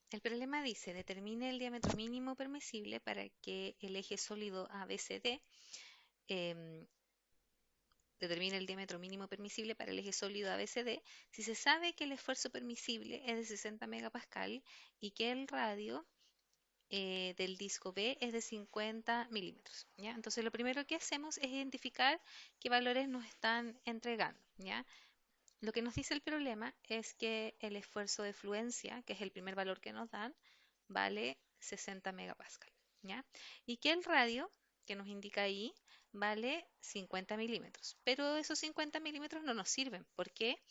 El problema dice, determine el diámetro mínimo permisible para que el eje sólido ABCD, em, determine el diámetro mínimo permisible para el eje sólido ABCD si se sabe que el esfuerzo permisible es de 60 megapascal y que el radio del disco B es de 50 milímetros, ¿ya? Entonces lo primero que hacemos es identificar qué valores nos están entregando, ¿ya? Lo que nos dice el problema es que el esfuerzo de fluencia, que es el primer valor que nos dan, vale 60 megapascal, ¿ya? Y que el radio, que nos indica ahí, vale 50 milímetros. Pero esos 50 milímetros no nos sirven. ¿Por qué?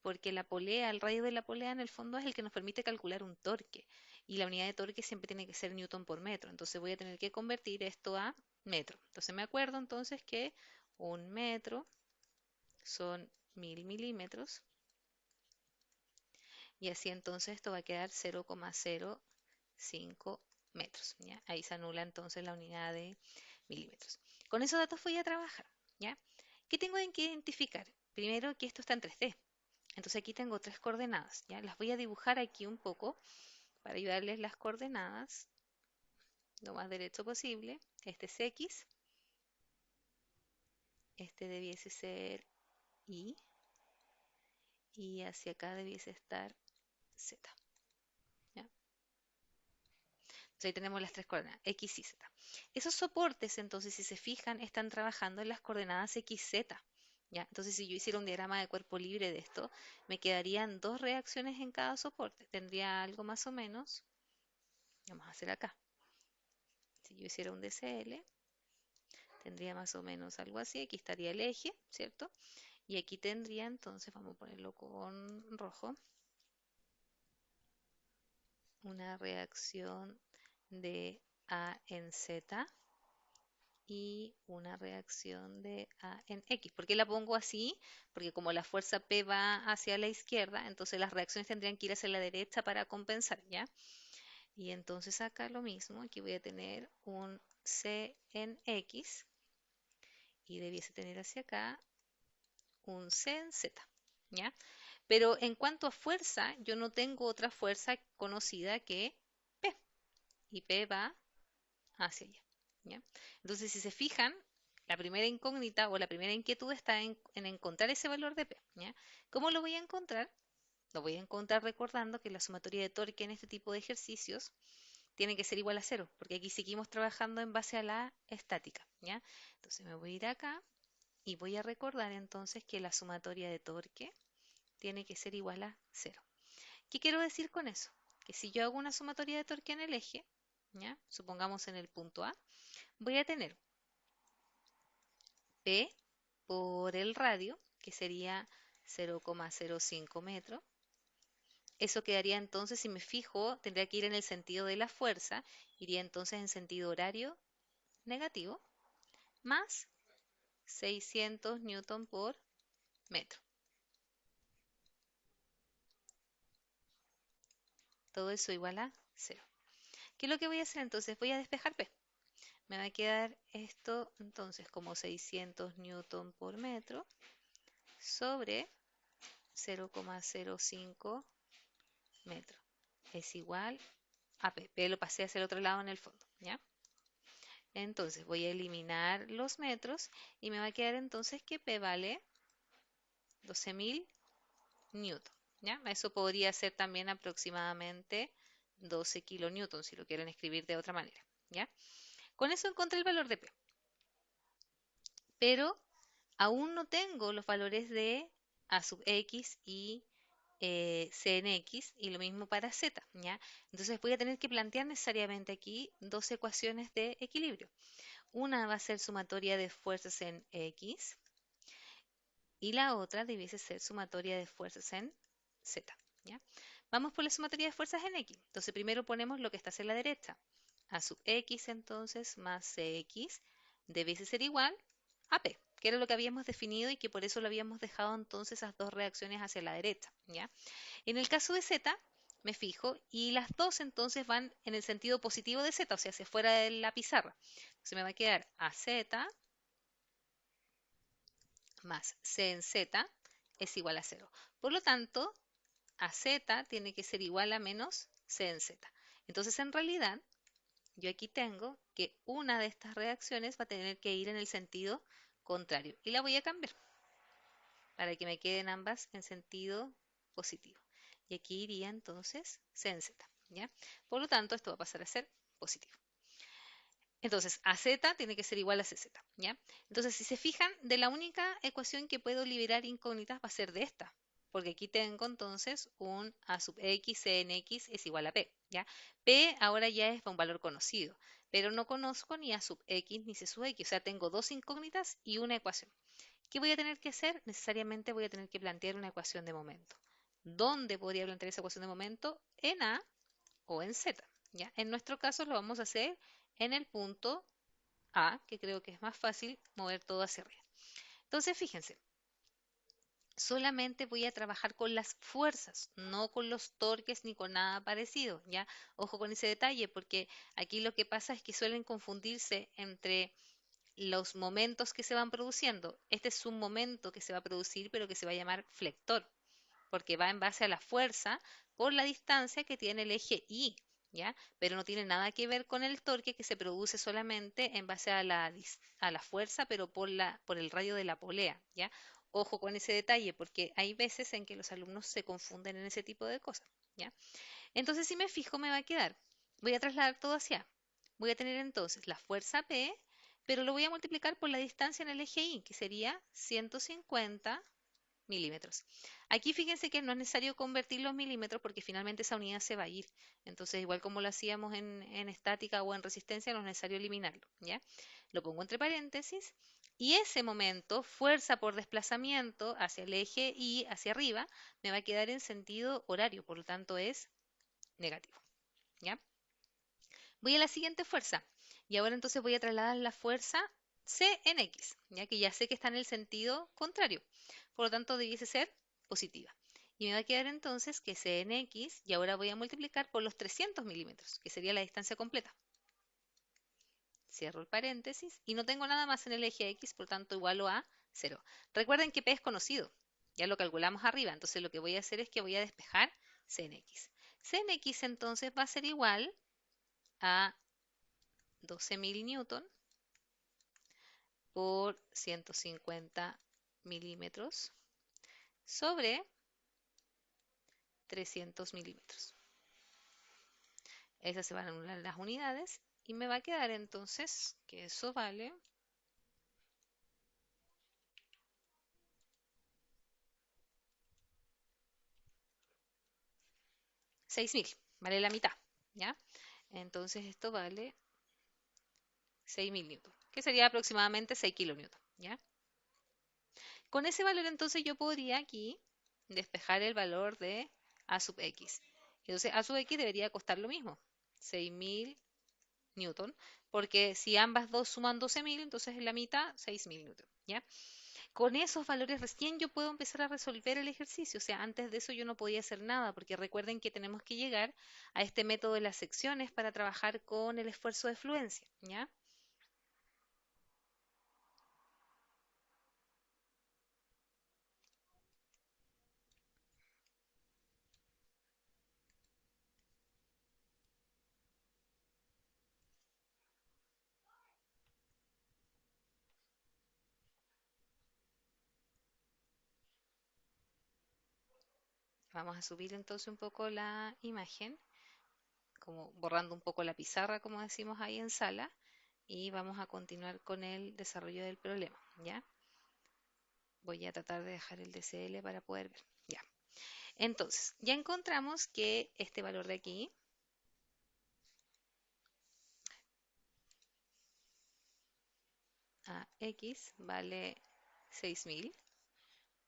Porque la polea, el radio de la polea en el fondo es el que nos permite calcular un torque. Y la unidad de torque siempre tiene que ser newton por metro. Entonces voy a tener que convertir esto a metro. Entonces me acuerdo entonces que un metro son 1000 milímetros. Y así entonces esto va a quedar 0,05 metros, ¿ya? Ahí se anula entonces la unidad de milímetros. Con esos datos voy a trabajar, ¿ya? ¿Qué tengo que identificar? Primero que esto está en 3D. Entonces aquí tengo tres coordenadas, ¿ya? Las voy a dibujar aquí un poco para ayudarles las coordenadas lo más derecho posible. Este es X, este debiese ser y hacia acá debiese estar Z, ¿ya? Entonces ahí tenemos las tres coordenadas, X y Z. Esos soportes, entonces, si se fijan, están trabajando en las coordenadas X, Z, ¿ya? Entonces, si yo hiciera un diagrama de cuerpo libre de esto, me quedarían dos reacciones en cada soporte. Tendría algo más o menos, vamos a hacer acá. Si yo hiciera un DCL, tendría más o menos algo así. Aquí estaría el eje, ¿cierto? Y aquí tendría entonces, vamos a ponerlo con rojo, una reacción de A en Z y una reacción de A en X. ¿Por qué la pongo así? Porque como la fuerza P va hacia la izquierda, entonces las reacciones tendrían que ir hacia la derecha para compensar, ¿ya? Y entonces acá lo mismo, aquí voy a tener un C en X y debiese tener hacia acá un C en Z, ¿ya? Pero en cuanto a fuerza, yo no tengo otra fuerza conocida que P, y P va hacia allá, ¿ya? Entonces, si se fijan, la primera incógnita o la primera inquietud está en encontrar ese valor de P, ¿ya? ¿Cómo lo voy a encontrar? Lo voy a encontrar recordando que la sumatoria de torque en este tipo de ejercicios tiene que ser igual a cero, porque aquí seguimos trabajando en base a la estática, ¿ya? Entonces me voy a ir acá y voy a recordar entonces que la sumatoria de torque tiene que ser igual a cero. ¿Qué quiero decir con eso? Que si yo hago una sumatoria de torque en el eje, ¿ya? Supongamos en el punto A, voy a tener P por el radio, que sería 0,05 metros. Eso quedaría entonces, si me fijo, tendría que ir en el sentido de la fuerza, iría entonces en sentido horario negativo, más 600 newton por metro. Todo eso igual a cero. ¿Qué es lo que voy a hacer entonces? Voy a despejar P. Me va a quedar esto entonces como 600 newton por metro sobre 0,05 metros. Es igual a P. P lo pasé hacia el otro lado en el fondo, ¿ya? Entonces voy a eliminar los metros y me va a quedar entonces que P vale 12.000 newton, ¿ya? Eso podría ser también aproximadamente 12 kilonewton si lo quieren escribir de otra manera, ¿ya? Con eso encontré el valor de P, pero aún no tengo los valores de A sub X y C en X y lo mismo para Z, ¿ya? Entonces voy a tener que plantear necesariamente aquí dos ecuaciones de equilibrio. Una va a ser sumatoria de fuerzas en X y la otra debiese ser sumatoria de fuerzas en Z, ¿ya? Vamos por la sumatoria de fuerzas en X. Entonces primero ponemos lo que está hacia la derecha. A sub X entonces más CX debiese ser igual a P, que era lo que habíamos definido y que por eso lo habíamos dejado entonces esas dos reacciones hacia la derecha, ¿ya? En el caso de Z, me fijo, y las dos entonces van en el sentido positivo de Z, o sea, hacia fuera de la pizarra. Entonces me va a quedar AZ más C en Z es igual a cero. Por lo tanto, AZ tiene que ser igual a menos C en Z. Entonces, en realidad, yo aquí tengo que una de estas reacciones va a tener que ir en el sentido contrario. Y la voy a cambiar para que me queden ambas en sentido positivo. Y aquí iría entonces C en Z, ¿ya? Por lo tanto, esto va a pasar a ser positivo. Entonces, AZ tiene que ser igual a CZ, ¿ya? Entonces, si se fijan, de la única ecuación que puedo liberar incógnitas va a ser de esta, porque aquí tengo entonces un A sub X, C en X es igual a P, ¿ya? P ahora ya es un valor conocido, pero no conozco ni A sub X ni C sub X, o sea, tengo dos incógnitas y una ecuación. ¿Qué voy a tener que hacer? Necesariamente voy a tener que plantear una ecuación de momento. ¿Dónde podría plantear esa ecuación de momento? En A o en Z, ¿ya? En nuestro caso lo vamos a hacer en el punto A, que creo que es más fácil mover todo hacia arriba. Entonces, fíjense, solamente voy a trabajar con las fuerzas, no con los torques ni con nada parecido, ¿ya? Ojo con ese detalle, porque aquí lo que pasa es que suelen confundirse entre los momentos que se van produciendo. Este es un momento que se va a producir, pero que se va a llamar flector, porque va en base a la fuerza por la distancia que tiene el eje Y, ¿ya? Pero no tiene nada que ver con el torque que se produce solamente en base a la fuerza, pero por el radio de la polea, ¿ya? Ojo con ese detalle, porque hay veces en que los alumnos se confunden en ese tipo de cosas, ¿ya? Entonces, si me fijo, me va a quedar, voy a trasladar todo hacia A. Voy a tener entonces la fuerza P, pero lo voy a multiplicar por la distancia en el eje Y, que sería 150 milímetros. Aquí fíjense que no es necesario convertir los milímetros porque finalmente esa unidad se va a ir. Entonces, igual como lo hacíamos en estática o en resistencia, no es necesario eliminarlo, ¿ya? Lo pongo entre paréntesis y ese momento, fuerza por desplazamiento hacia el eje y hacia arriba, me va a quedar en sentido horario, por lo tanto es negativo, ¿ya? Voy a la siguiente fuerza y ahora entonces voy a trasladar la fuerza C en X, ya que ya sé que está en el sentido contrario, por lo tanto debiese ser positiva. Y me va a quedar entonces que C en X y ahora voy a multiplicar por los 300 milímetros, que sería la distancia completa. Cierro el paréntesis y no tengo nada más en el eje X, por tanto igualo a 0. Recuerden que P es conocido, ya lo calculamos arriba, entonces lo que voy a hacer es que voy a despejar C en X. C en X entonces va a ser igual a 12.000 newton por 150 milímetros sobre 300 milímetros. Esas se van a anular las unidades y me va a quedar entonces que eso vale 6.000, vale la mitad, ¿ya? Entonces esto vale 6.000 newton, que sería aproximadamente 6 kilonewton, ¿ya? Con ese valor entonces yo podría aquí despejar el valor de A sub X. Entonces A sub X debería costar lo mismo, 6.000 newton, porque si ambas dos suman 12.000, entonces en la mitad 6.000 newton, ¿ya? Con esos valores recién yo puedo empezar a resolver el ejercicio, o sea, antes de eso yo no podía hacer nada, porque recuerden que tenemos que llegar a este método de las secciones para trabajar con el esfuerzo de fluencia, ¿ya? Vamos a subir entonces un poco la imagen, como borrando un poco la pizarra, como decimos ahí en sala, y vamos a continuar con el desarrollo del problema, ¿ya? Voy a tratar de dejar el DCL para poder ver, ya. Entonces, ya encontramos que este valor de aquí, AX, vale 6.000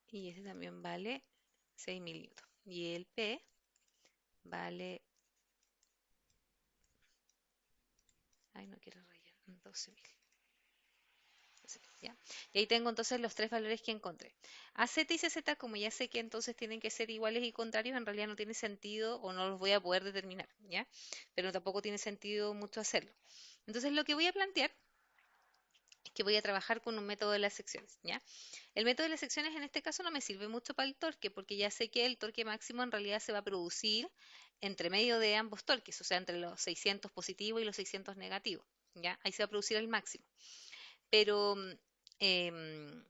y este también vale 6.000 newton. Y el P vale, ay, no quiero rayar, 12.000. ¿Ya? Y ahí tengo entonces los tres valores que encontré. AZ y CZ, como ya sé que entonces tienen que ser iguales y contrarios, en realidad no tiene sentido o no los voy a poder determinar, ¿ya? Pero tampoco tiene sentido mucho hacerlo. Entonces lo que voy a plantear es que voy a trabajar con un método de las secciones, ¿ya? El método de las secciones en este caso no me sirve mucho para el torque, porque ya sé que el torque máximo en realidad se va a producir entre medio de ambos torques, o sea, entre los 600 positivos y los 600 negativos, ¿ya? Ahí se va a producir el máximo. Pero em,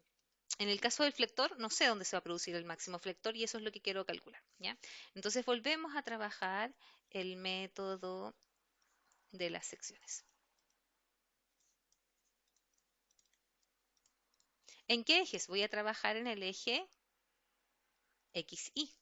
en el caso del flector, no sé dónde se va a producir el máximo flector y eso es lo que quiero calcular, ¿ya? Entonces volvemos a trabajar el método de las secciones. ¿En qué ejes? Voy a trabajar en el eje XY,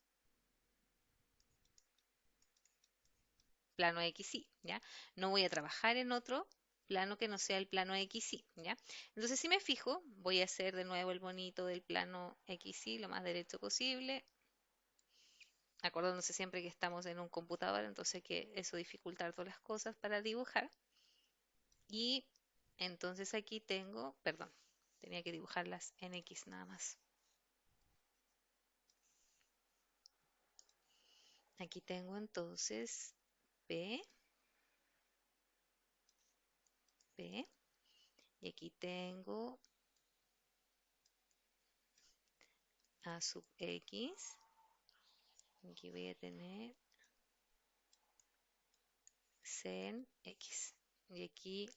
plano XY, ¿ya? No voy a trabajar en otro plano que no sea el plano XY, ¿ya? Entonces, si me fijo, voy a hacer de nuevo el bonito del plano XY lo más derecho posible, acordándose siempre que estamos en un computador, entonces que eso dificulta todas las cosas para dibujar. Y entonces aquí tengo, perdón, tenía que dibujarlas en X nada más. Aquí tengo entonces P, P, y aquí tengo A sub X, aquí voy a tener C en X. Y aquí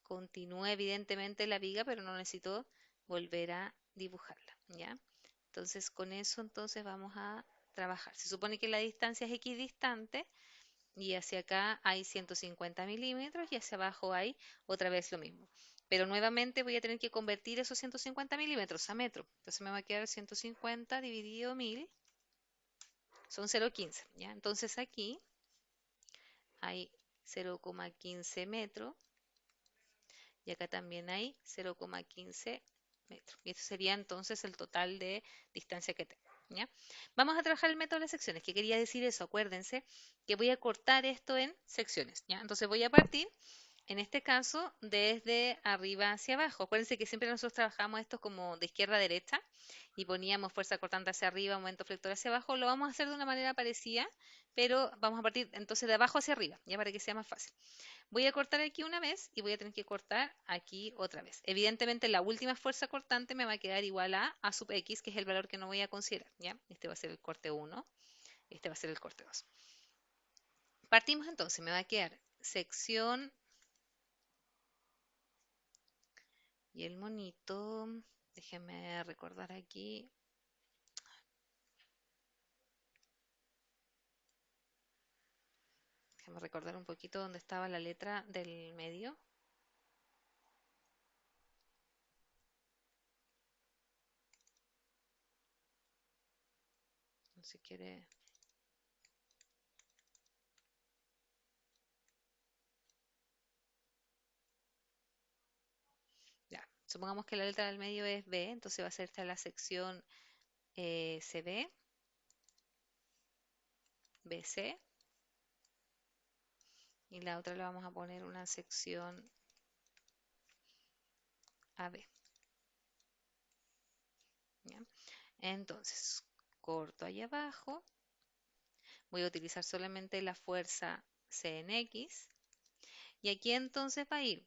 continúa evidentemente la viga, pero no necesito volver a dibujarla, ¿ya? Entonces con eso entonces vamos a trabajar. Se supone que la distancia es equidistante y hacia acá hay 150 milímetros y hacia abajo hay otra vez lo mismo. Pero nuevamente voy a tener que convertir esos 150 milímetros a metro. Entonces me va a quedar 150 dividido 1000, son 0,15, ¿ya? Entonces aquí hay 0,15 metros y acá también hay 0,15 metros. Y eso sería entonces el total de distancia que tengo, ¿ya? Vamos a trabajar el método de las secciones. ¿Qué quería decir eso? Acuérdense que voy a cortar esto en secciones, ¿ya? Entonces voy a partir, en este caso, desde arriba hacia abajo. Acuérdense que siempre nosotros trabajamos esto como de izquierda a derecha y poníamos fuerza cortante hacia arriba, momento flector hacia abajo. Lo vamos a hacer de una manera parecida, pero vamos a partir entonces de abajo hacia arriba, ya para que sea más fácil. Voy a cortar aquí una vez y voy a tener que cortar aquí otra vez. Evidentemente la última fuerza cortante me va a quedar igual a sub x, que es el valor que no voy a considerar, ¿ya? Este va a ser el corte 1, este va a ser el corte 2. Partimos entonces, me va a quedar sección y el monito, déjenme recordar aquí, déjenme recordar un poquito dónde estaba la letra del medio. Si quiere, ya, supongamos que la letra del medio es B, entonces va a ser esta la sección CB, BC, y la otra le vamos a poner una sección AB, ¿ya? Entonces, corto ahí abajo, voy a utilizar solamente la fuerza C en X, y aquí entonces va a ir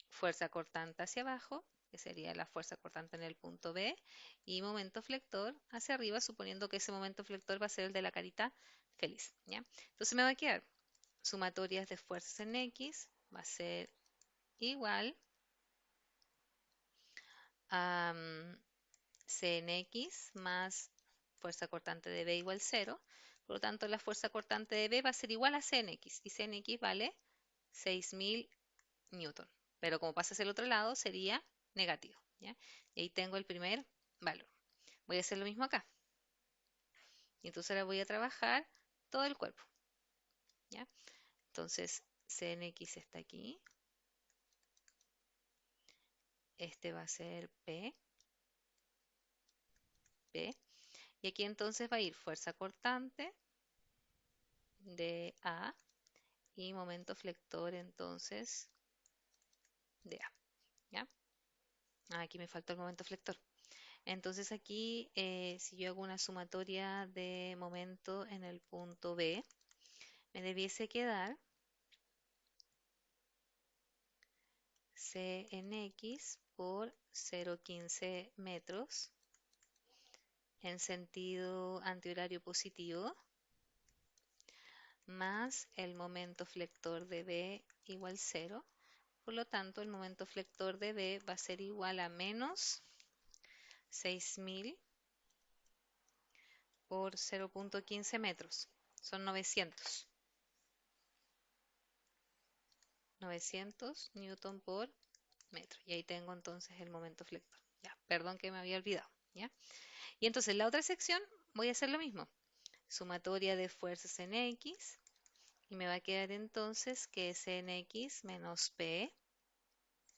fuerza cortante hacia abajo, que sería la fuerza cortante en el punto B, y momento flector hacia arriba, suponiendo que ese momento flector va a ser el de la carita feliz, ¿ya? Entonces me va a quedar sumatorias de fuerzas en X, va a ser igual a C en X más fuerza cortante de B igual 0. Por lo tanto, la fuerza cortante de B va a ser igual a C en X. Y C en X vale 6000 newton. Pero como pasa hacia el otro lado, sería negativo, ¿ya? Y ahí tengo el primer valor. Voy a hacer lo mismo acá. Y entonces ahora voy a trabajar todo el cuerpo, ¿ya? Entonces, C en X está aquí. Este va a ser P, P. Y aquí entonces va a ir fuerza cortante de A y momento flector entonces de A, ¿ya? Aquí me faltó el momento flector. Entonces aquí, si yo hago una sumatoria de momento en el punto B, me debiese quedar C en X por 0,15 metros en sentido antihorario positivo más el momento flector de B igual 0. Por lo tanto, el momento flector de B va a ser igual a menos 6.000 por 0.15 metros. Son 900. 900 newton por metro. Y ahí tengo entonces el momento flector. Ya, perdón que me había olvidado. ¿Ya? Y entonces la otra sección voy a hacer lo mismo. Sumatoria de fuerzas en X. Y me va a quedar entonces que es en X menos P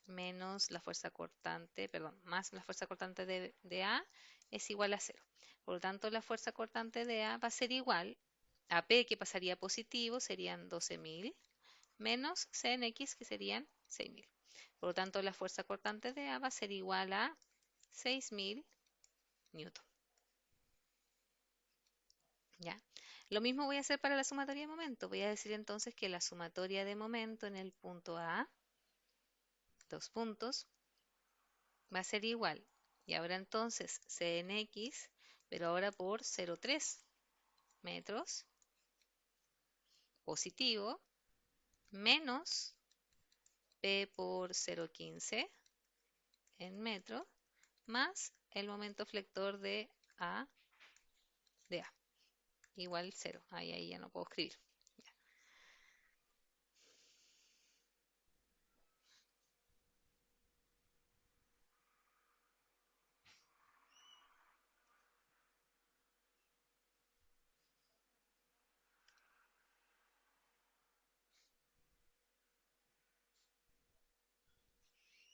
menos la fuerza cortante, perdón, más la fuerza cortante de A es igual a 0. Por lo tanto, la fuerza cortante de A va a ser igual a P, que pasaría positivo, serían 12.000, menos C en X, que serían 6.000. Por lo tanto, la fuerza cortante de A va a ser igual a 6.000 newton. ¿Ya? Lo mismo voy a hacer para la sumatoria de momento. Voy a decir entonces que la sumatoria de momento en el punto A, dos puntos, va a ser igual. Y ahora entonces C en X, pero ahora por 0,3 metros, positivo, menos P por 0,15 en metro, más el momento flector de A, igual 0. Ahí ya no puedo escribir.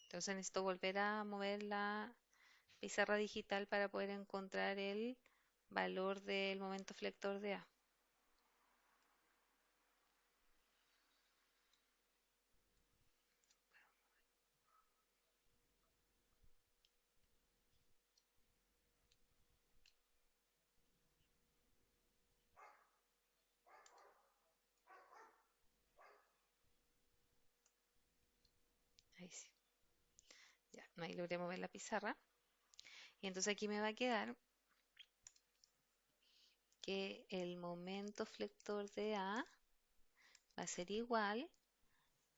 Entonces necesito volver a mover la pizarra digital para poder encontrar el valor del momento flector de A. Ahí sí. Ya, ahí logré mover la pizarra. Y entonces aquí me va a quedar que el momento flector de A va a ser igual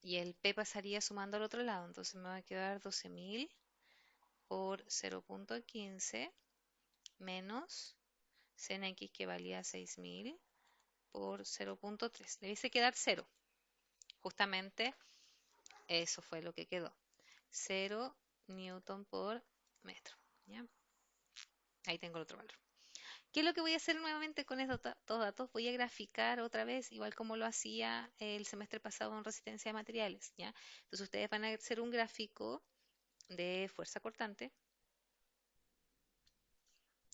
y el P pasaría sumando al otro lado. Entonces me va a quedar 12.000 por 0.15 menos C en X, que valía 6.000 por 0.3. Debe quedar 0. Justamente eso fue lo que quedó. 0 newton por metro. ¿Ya? Ahí tengo el otro valor. ¿Qué es lo que voy a hacer nuevamente con estos datos? Voy a graficar otra vez, igual como lo hacía el semestre pasado en resistencia de materiales, ¿ya? Entonces ustedes van a hacer un gráfico de fuerza cortante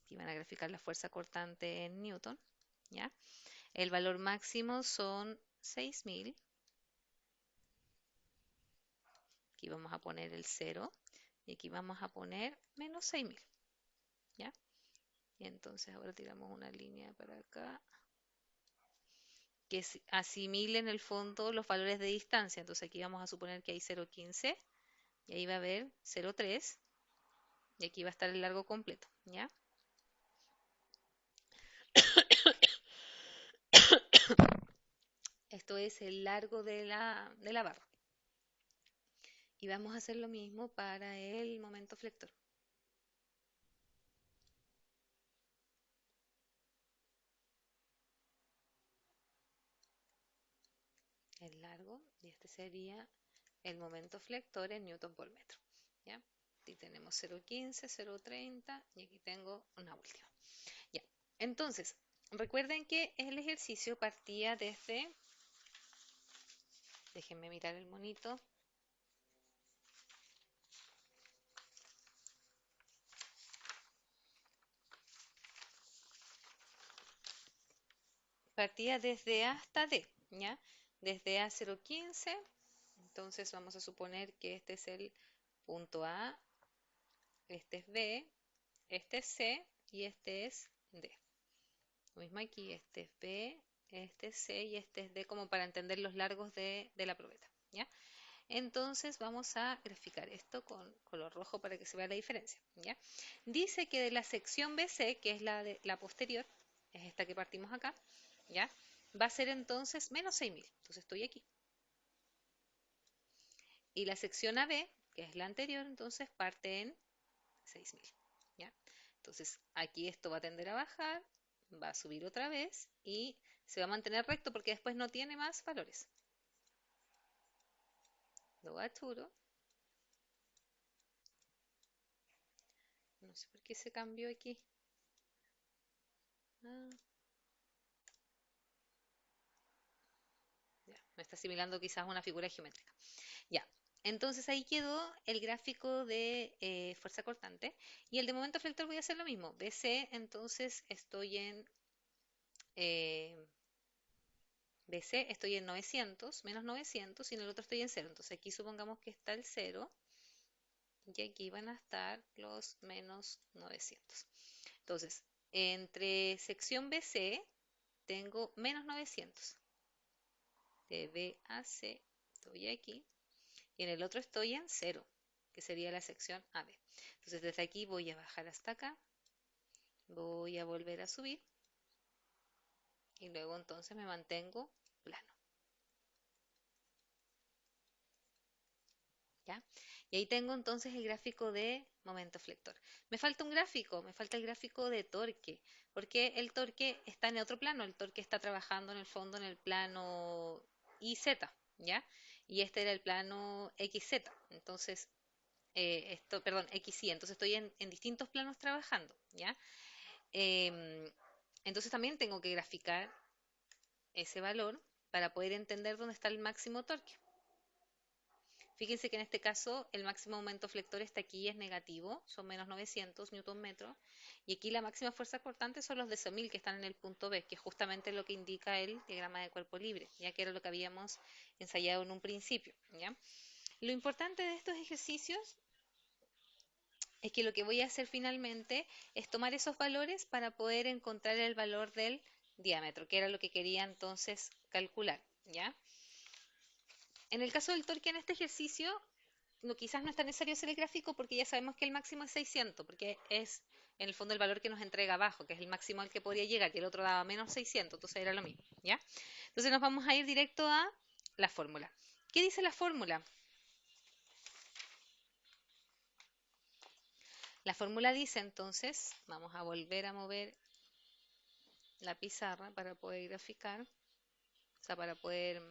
y van a graficar la fuerza cortante en newton, ¿ya? El valor máximo son 6.000. Aquí vamos a poner el 0 y aquí vamos a poner menos 6.000, ¿ya? Y entonces ahora tiramos una línea para acá que asimile en el fondo los valores de distancia. Entonces aquí vamos a suponer que hay 0,15 y ahí va a haber 0,3 y aquí va a estar el largo completo, ¿ya? Esto es el largo de la barra. Y vamos a hacer lo mismo para el momento flector. El largo, y este sería el momento flector en newton por metro, ¿ya? Aquí tenemos 0,15, 0,30 y aquí tengo una última. Ya, entonces, recuerden que el ejercicio partía desde, déjenme mirar el monito, partía desde A hasta D, ¿ya? Desde A 0,15, entonces vamos a suponer que este es el punto A, este es B, este es C y este es D. Lo mismo aquí, este es B, este es C y este es D, como para entender los largos de la probeta, ¿ya? Entonces vamos a graficar esto con color rojo para que se vea la diferencia, ¿ya? Dice que de la sección BC, que es la posterior, es esta que partimos acá, ¿ya? va a ser entonces menos 6.000. Entonces estoy aquí. Y la sección AB, que es la anterior, entonces parte en 6.000. ¿Ya? Entonces aquí esto va a tender a bajar, va a subir otra vez y se va a mantener recto porque después no tiene más valores. Lo aturo. No sé por qué se cambió aquí. Ah, ya, me está asimilando quizás una figura geométrica. Ya, entonces ahí quedó el gráfico de fuerza cortante y el de momento flector voy a hacer lo mismo. BC, entonces estoy en eh, BC, estoy en 900, menos 900 y en el otro estoy en 0. Entonces aquí supongamos que está el 0 y aquí van a estar los menos 900. Entonces, entre sección BC tengo menos 900. De B a C estoy aquí y en el otro estoy en 0, que sería la sección AB. Entonces desde aquí voy a bajar hasta acá, voy a volver a subir y luego entonces me mantengo plano. ¿Ya? Y ahí tengo entonces el gráfico de momento flector. Me falta un gráfico, me falta el gráfico de torque, porque el torque está en otro plano, el torque está trabajando en el fondo en el plano YZ, ¿ya? Y este era el plano XZ. Entonces, perdón, XY, entonces estoy en distintos planos trabajando, ¿ya? Em, entonces también tengo que graficar ese valor para poder entender dónde está el máximo torque. Fíjense que en este caso el máximo momento flector está aquí, es negativo, son menos 900 newton metros, y aquí la máxima fuerza cortante son los 10.000 que están en el punto B, que es justamente lo que indica el diagrama de cuerpo libre, ya que era lo que habíamos ensayado en un principio, ¿ya? Lo importante de estos ejercicios es que lo que voy a hacer finalmente es tomar esos valores para poder encontrar el valor del diámetro, que era lo que quería entonces calcular, ¿ya? En el caso del torque en este ejercicio, no, quizás no es tan necesario hacer el gráfico porque ya sabemos que el máximo es 600, porque es en el fondo el valor que nos entrega abajo, que es el máximo al que podría llegar, y el otro daba menos 600, entonces era lo mismo, ¿ya? Entonces nos vamos a ir directo a la fórmula. ¿Qué dice la fórmula? La fórmula dice entonces, vamos a volver a mover la pizarra para poder graficar, o sea, para poder,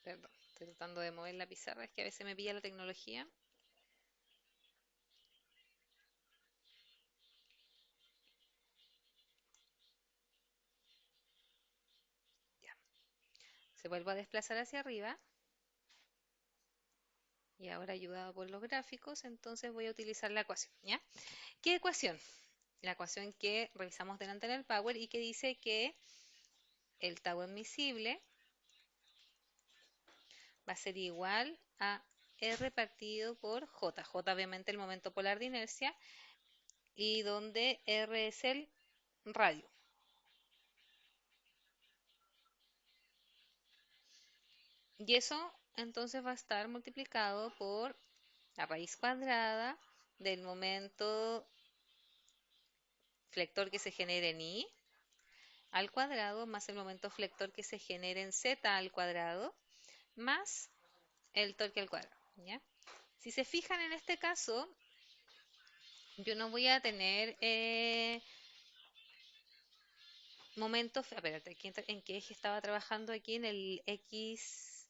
perdón, estoy tratando de mover la pizarra, es que a veces me pilla la tecnología. Ya. Se vuelve a desplazar hacia arriba y ahora ayudado por los gráficos, entonces voy a utilizar la ecuación, ¿ya? ¿Qué ecuación? La ecuación que revisamos delante en el Power y que dice que el tau admisible va a ser igual a R partido por J. J obviamente el momento polar de inercia y donde R es el radio. Y eso entonces va a estar multiplicado por la raíz cuadrada del momento flector que se genera en I al cuadrado más el momento flector que se genera en Z al cuadrado más el torque al cuadrado, ¿ya? Si se fijan en este caso, yo no voy a tener momentos, espérate, ¿en qué eje estaba trabajando aquí? En el X,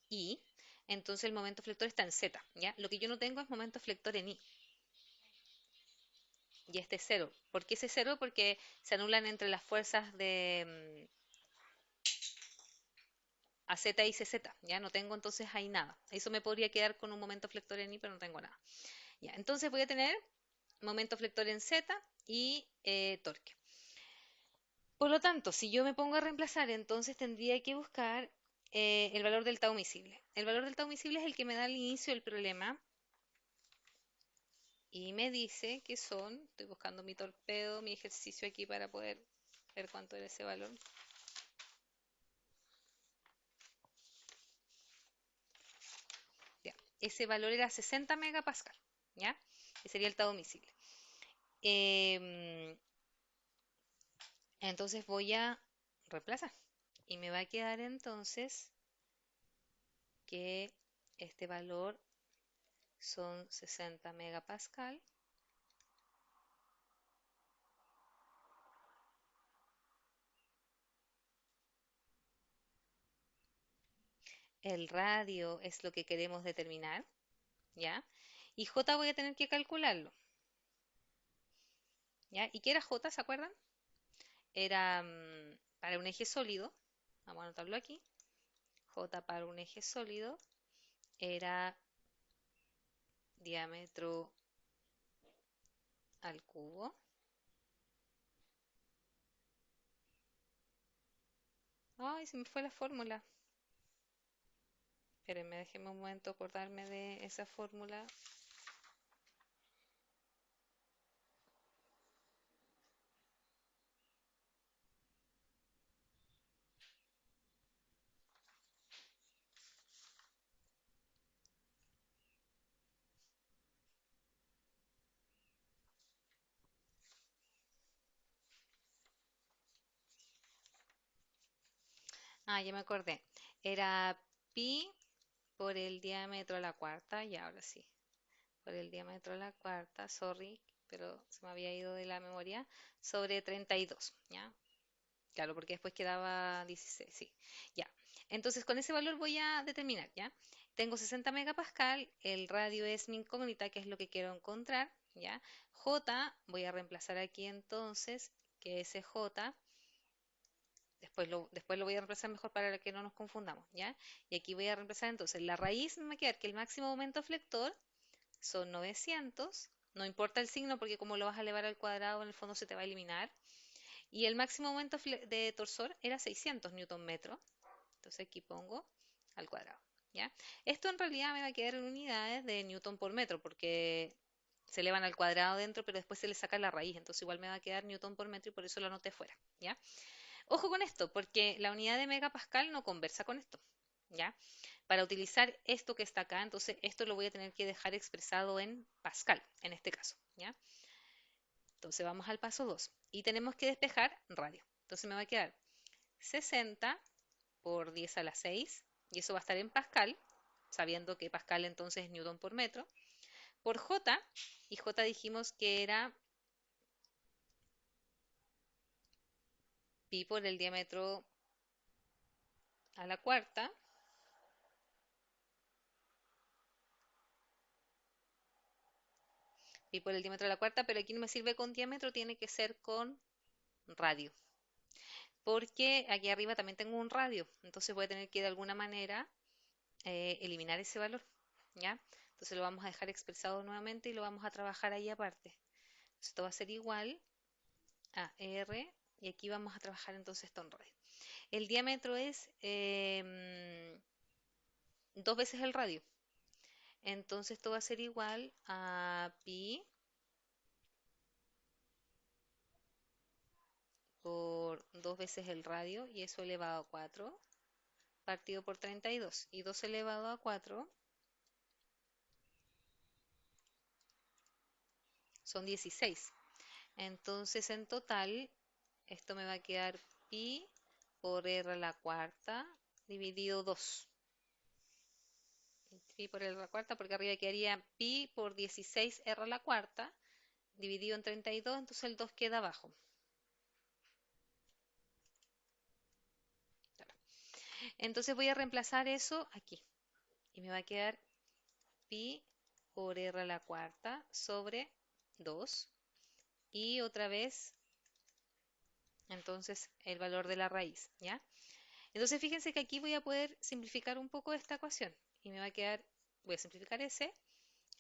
Y, entonces el momento flector está en Z, ¿ya? Lo que yo no tengo es momento flector en Y, y este es cero. ¿Por qué ese cero? Porque se anulan entre las fuerzas de AZ y CZ, ¿ya? No tengo entonces ahí nada. Eso me podría quedar con un momento flector en Y, pero no tengo nada. ¿Ya? Entonces voy a tener momento flector en Z y torque. Por lo tanto, si yo me pongo a reemplazar, entonces tendría que buscar el valor del tau miscible. El valor del tau miscible es el que me da al inicio del problema y me dice que son, estoy buscando mi torpedo, mi ejercicio aquí para poder ver cuánto era ese valor. ese valor era 60 megapascal, ¿ya? Que sería el estado miscible. Em, entonces voy a reemplazar y me va a quedar entonces que este valor son 60 megapascal. El radio es lo que queremos determinar, ¿ya? Y J voy a tener que calcularlo, ¿ya? ¿Y qué era J, se acuerdan? Era para un eje sólido, vamos a anotarlo aquí, J para un eje sólido era diámetro al cubo. Ay, se me fue la fórmula. Espérenme, déjenme un momento acordarme de esa fórmula. Ah, ya me acordé. Era pi por el diámetro a la cuarta, y ahora sí, por el diámetro a la cuarta, sorry, pero se me había ido de la memoria, sobre 32, ¿ya? Claro, porque después quedaba 16, sí, ya. Entonces con ese valor voy a determinar, ¿ya? Tengo 60 megapascal, el radio es mi incógnita, que es lo que quiero encontrar, ¿ya? J, voy a reemplazar aquí entonces, que ese J, después lo voy a reemplazar mejor para que no nos confundamos, ¿ya? Y aquí voy a reemplazar entonces la raíz, me va a quedar que el máximo momento flector son 900, no importa el signo porque como lo vas a elevar al cuadrado en el fondo se te va a eliminar, y el máximo momento de torsor era 600 newton metro, entonces aquí pongo al cuadrado, ¿ya? Esto en realidad me va a quedar en unidades de newton por metro porque se elevan al cuadrado dentro, pero después se le saca la raíz, entonces igual me va a quedar newton por metro y por eso lo anoté fuera, ¿ya? Ojo con esto, porque la unidad de megapascal no conversa con esto, ¿ya? Para utilizar esto que está acá, entonces esto lo voy a tener que dejar expresado en pascal, en este caso, ¿ya? Entonces vamos al paso 2 y tenemos que despejar radio. Entonces me va a quedar 60 por 10 a la 6 y eso va a estar en pascal, sabiendo que pascal entonces es newton por metro, por J, y J dijimos que era pi por el diámetro a la cuarta, pi por el diámetro a la cuarta, pero aquí no me sirve con diámetro, tiene que ser con radio, porque aquí arriba también tengo un radio, entonces voy a tener que de alguna manera eliminar ese valor, ¿ya? Entonces lo vamos a dejar expresado nuevamente y lo vamos a trabajar ahí aparte. Esto va a ser igual a R y aquí vamos a trabajar entonces esto en radio. El diámetro es dos veces el radio, entonces esto va a ser igual a pi por dos veces el radio y eso elevado a 4 partido por 32 y 2 elevado a 4 son 16. Entonces en total esto me va a quedar pi por r a la cuarta dividido 2. Pi por r a la cuarta porque arriba quedaría pi por 16 r a la cuarta dividido en 32, entonces el 2 queda abajo. Claro. Entonces voy a reemplazar eso aquí y me va a quedar pi por r a la cuarta sobre 2 y otra vez entonces el valor de la raíz, ¿ya? Entonces fíjense que aquí voy a poder simplificar un poco esta ecuación y me va a quedar, voy a simplificar ese,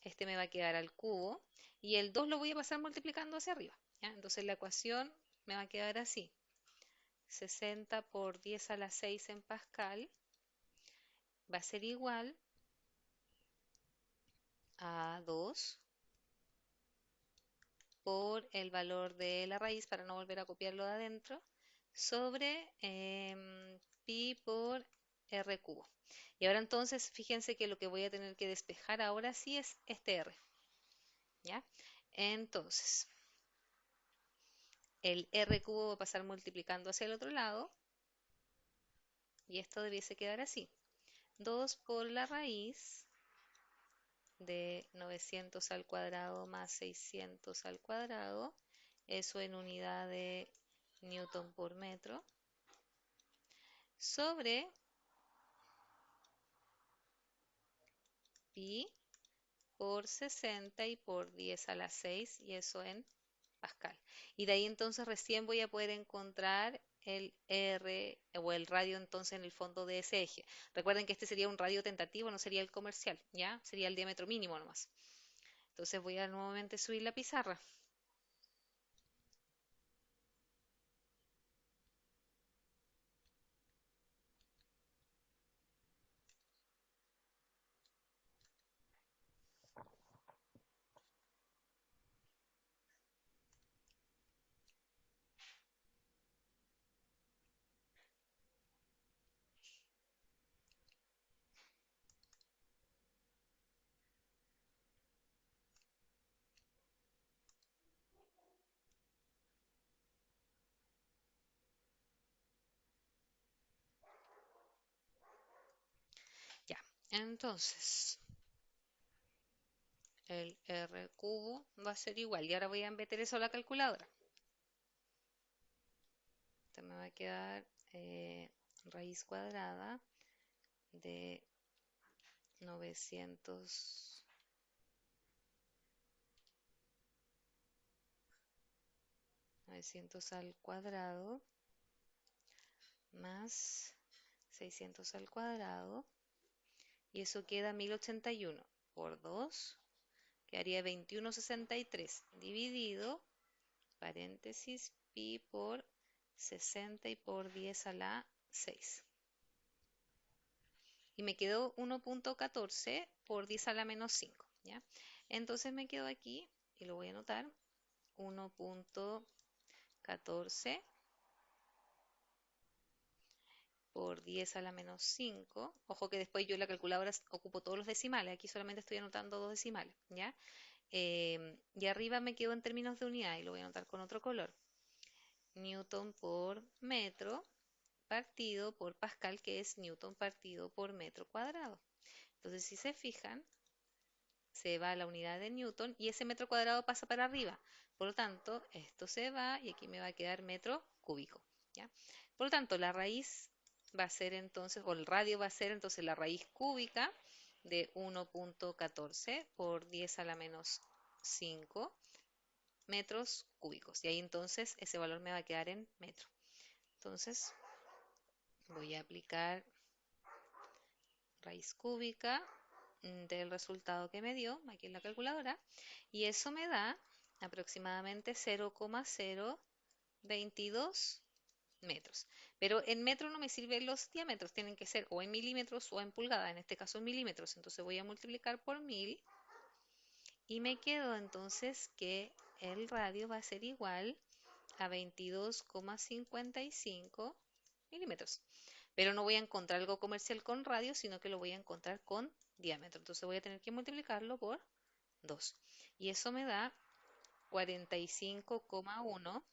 este me va a quedar al cubo y el 2 lo voy a pasar multiplicando hacia arriba, ¿ya? Entonces la ecuación me va a quedar así, 60 por 10 a la 6 en pascal va a ser igual a 2 por el valor de la raíz, para no volver a copiarlo de adentro, sobre pi por r cubo. Y ahora entonces, fíjense que lo que voy a tener que despejar ahora sí es este R, ¿ya? Entonces, el R cubo va a pasar multiplicando hacia el otro lado y esto debiese quedar así. 2 por la raíz de 900 al cuadrado más 600 al cuadrado, eso en unidad de newton por metro, sobre pi por 60 y por 10 a la 6, y eso en pascal. Y de ahí entonces recién voy a poder encontrar el R o el radio entonces en el fondo de ese eje. Recuerden que este sería un radio tentativo, no sería el comercial, ¿ya? Sería el diámetro mínimo nomás. Entonces voy a nuevamente subir la pizarra. Ya, entonces el R cubo va a ser igual. Y ahora voy a meter eso a la calculadora. Entonces me va a quedar raíz cuadrada de 900, 900 al cuadrado más 600 al cuadrado. Y eso queda 1081 por 2, quedaría 2163 dividido, paréntesis, pi por 60 y por 10 a la 6. Y me quedó 1.14 por 10 a la menos 5, ¿ya? Entonces me quedo aquí, y lo voy a anotar, 1.14 por 10 a la menos 5. Ojo que después yo en la calculadora ocupo todos los decimales, aquí solamente estoy anotando dos decimales, ¿ya? Y arriba me quedo en términos de unidad y lo voy a anotar con otro color. Newton por metro partido por Pascal, que es Newton partido por metro cuadrado. Entonces, si se fijan, se va a la unidad de Newton y ese metro cuadrado pasa para arriba. Por lo tanto, esto se va y aquí me va a quedar metro cúbico, ¿ya? Por lo tanto, la raíz va a ser entonces, o el radio va a ser entonces la raíz cúbica de 1.14 por 10 a la menos 5 metros cúbicos. Y ahí entonces ese valor me va a quedar en metro. Entonces voy a aplicar raíz cúbica del resultado que me dio aquí en la calculadora y eso me da aproximadamente 0,022 metros. Pero en metros no me sirven los diámetros, tienen que ser o en milímetros o en pulgadas, en este caso en milímetros. Entonces voy a multiplicar por 1000 y me quedo entonces que el radio va a ser igual a 22,55 milímetros. Pero no voy a encontrar algo comercial con radio, sino que lo voy a encontrar con diámetro. Entonces voy a tener que multiplicarlo por 2. Y eso me da 45,1